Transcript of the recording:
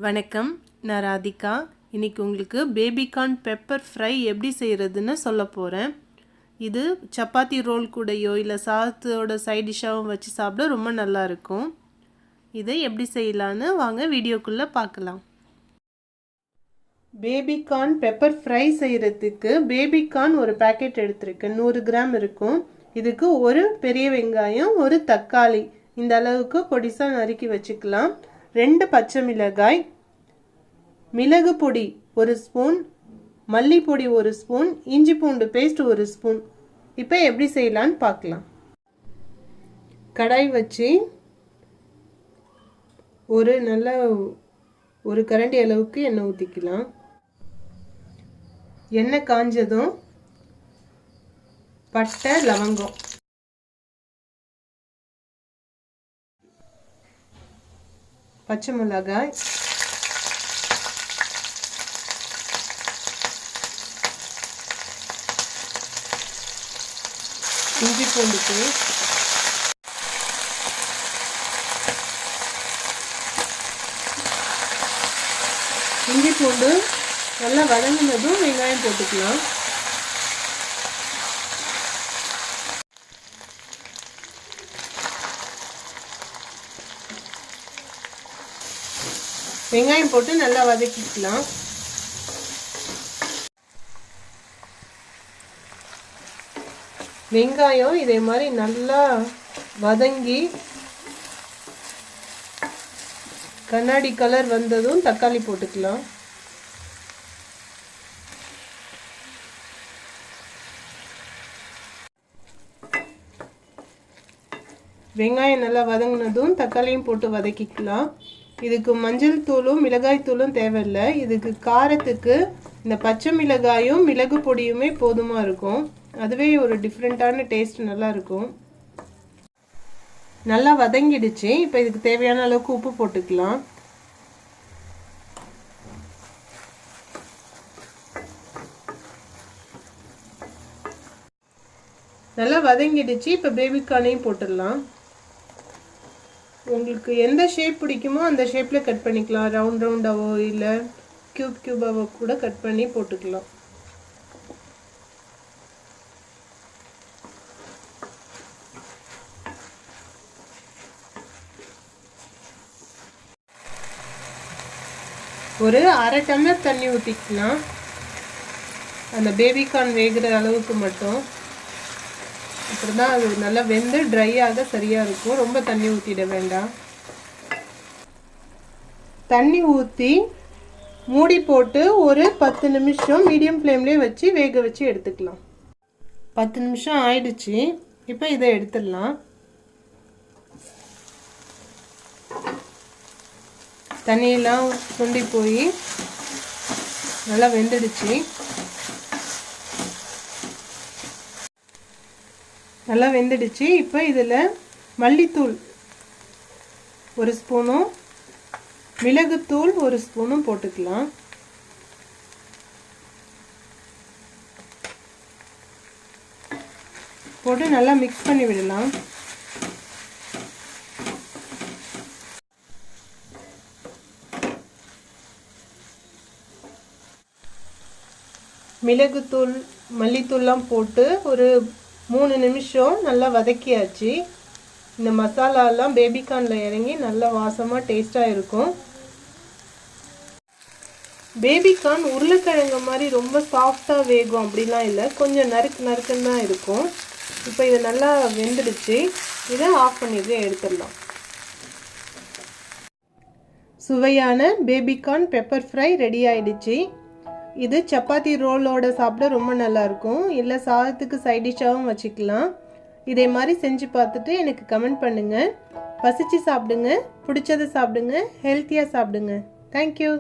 வணக்கம், நான் ராதிகா. இன்றைக்கி உங்களுக்கு பேபிகார்ன் பெப்பர் ஃப்ரை எப்படி செய்கிறதுன்னு சொல்ல போகிறேன். இது சப்பாத்தி ரோல் கூடயோ இல்லை சாதத்தோட சைட் டிஷ்ஷாகவும் வச்சு சாப்பிட ரொம்ப நல்லாயிருக்கும். இதை எப்படி செய்யலான்னு வாங்க வீடியோக்குள்ளே பார்க்கலாம். பேபிகார்ன் பெப்பர் ஃப்ரை செய்கிறதுக்கு பேபிகார்ன் ஒரு பேக்கெட் எடுத்துருக்கேன். 100 கிராம் இருக்கும். இதுக்கு ஒரு பெரிய வெங்காயம், ஒரு தக்காளி இந்த அளவுக்கு பொடிசாக நறுக்கி வச்சுக்கலாம். 2 பச்சை மிளகாய், மிளகு பொடி 1 ஸ்பூன், மல்லிப்பொடி 1 ஸ்பூன், இஞ்சி பூண்டு பேஸ்ட் 1 ஸ்பூன். இப்போ எப்படி செய்யலான்னு பார்க்கலாம். கடாய் வச்சு ஒரு கரண்டி அளவுக்கு எண்ணெய் ஊற்றிக்கலாம். எண்ணெய் காஞ்சதும் பட்டை, லவங்கம், பச்சை மிளகாய், இஞ்சி பூண்டு பேஸ்ட், இஞ்சி பூண்டு நல்லா வதங்கினதும் வெங்காயம் போட்டுக்கலாம். வெங்காயம் போட்டு நல்லா வதக்கிக்கலாம். வெங்காயம் இதே மாதிரி நல்லா வதங்கி கண்ணாடி கலர் வந்ததும் தக்காளி போட்டுக்கலாம். வெங்காயம் நல்லா வதங்கினதும் தக்காளியும் போட்டு வதக்கிக்கலாம். இதுக்கு மஞ்சள் தூளும் மிளகாய் தூளும் தேவையில்லை. இதுக்கு காரத்துக்கு இந்த பச்சை மிளகாயும் மிளகு பொடியுமே போதுமாக இருக்கும். அதுவே ஒரு டிஃப்ரெண்ட்டான டேஸ்ட் நல்லா இருக்கும். நல்லா வதங்கிடுச்சு. இப்போ இதுக்கு தேவையான அளவுக்கு உப்பு போட்டுக்கலாம். நல்லா வதங்கிடுச்சு. இப்போ பேபிகார்னையும் போட்டுடலாம். உங்களுக்கு எந்த ஷேப் பிடிக்குமோ அந்த ஷேப்பில் கட் பண்ணிக்கலாம். ரவுண்டாவோ இல்லை கியூபாவோ கூட கட் பண்ணி போட்டுக்கலாம். ஒரு அரை டம்ளர் தண்ணி ஊற்றிக்கலாம். அந்த பேபிகார்ன் வேகிற அளவுக்கு மட்டும். அப்புறம் தான் அது நல்லா வெந்து ட்ரை ஆக சரியாக இருக்கும். ரொம்ப தண்ணி ஊற்றிட வேண்டாம். தண்ணி ஊற்றி மூடி போட்டு ஒரு 10 நிமிஷம் மீடியம் ஃப்ளேம்லேயே வச்சு வேக வச்சு எடுத்துக்கலாம். 10 நிமிஷம் ஆயிடுச்சு. இப்போ இதை எடுத்துடலாம். தண்ணியெல்லாம் சுண்டி போய் நல்லா வெந்துடுச்சு. நல்லா வெந்துடுச்சு. இப்போ இதில் மல்லித்தூள் 1 ஸ்பூனும் மிளகுத்தூள் 1 ஸ்பூனும் போட்டுக்கலாம். போட்டு நல்லா மிக்ஸ் பண்ணி விடலாம். மிளகுத்தூள் மல்லித்தூள்லாம் போட்டு ஒரு 3 நிமிஷம் நல்லா வதக்கியாச்சு. இந்த மசாலாலாம் பேபிகார்னில் இறங்கி நல்லா வாசமாக டேஸ்ட்டாக இருக்கும். பேபிகார்ன் உருளைக்கிழங்கு மாதிரி ரொம்ப சாஃப்டாக வேகும் அப்படிலாம் இல்லை, கொஞ்சம் நறுக்குன்னு தான் இருக்கும். இப்போ இது நல்லா வெந்துடுச்சு. இதை ஆஃப் பண்ணிட்டு எடுத்துடலாம். சுவையான பேபிகார்ன் பெப்பர் ஃப்ரை ரெடி ஆயிடுச்சு. இது சப்பாத்தி ரோலோட சாப்பிட ரொம்ப நல்லாயிருக்கும். இல்லை சாதத்துக்கு சைட் டிஷ்ஷாகவும் வச்சுக்கலாம். இதே மாதிரி செஞ்சு பார்த்துட்டு எனக்கு கமெண்ட் பண்ணுங்கள். பசிச்சு சாப்பிடுங்க, பிடிச்சதை சாப்பிடுங்க, ஹெல்த்தியாக சாப்பிடுங்க. தேங்க்யூ.